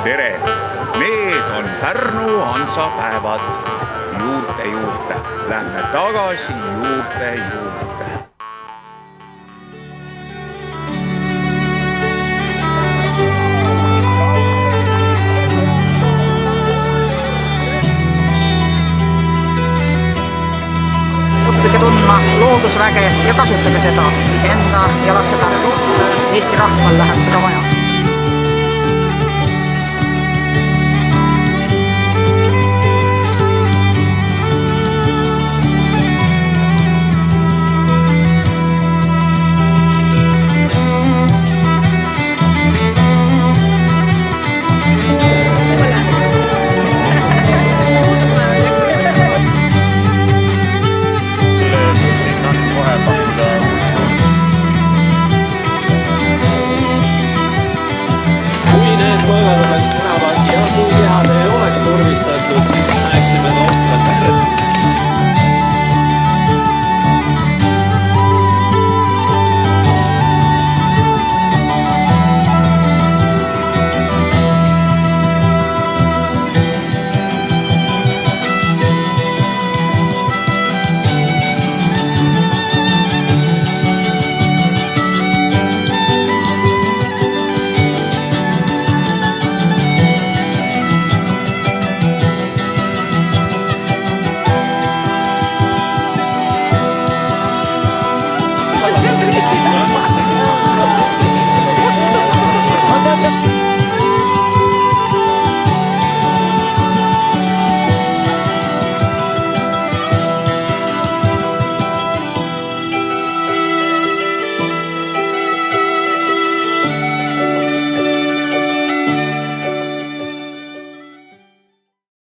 tere! Need on Pärnu hansapäevad. Juurte juurde. Lähme tagasi juurte juurde. Õppige tundma loodusväge ja kasutage seda iseenda ja laste tarvis. Eesti rahval läheb seda vaja.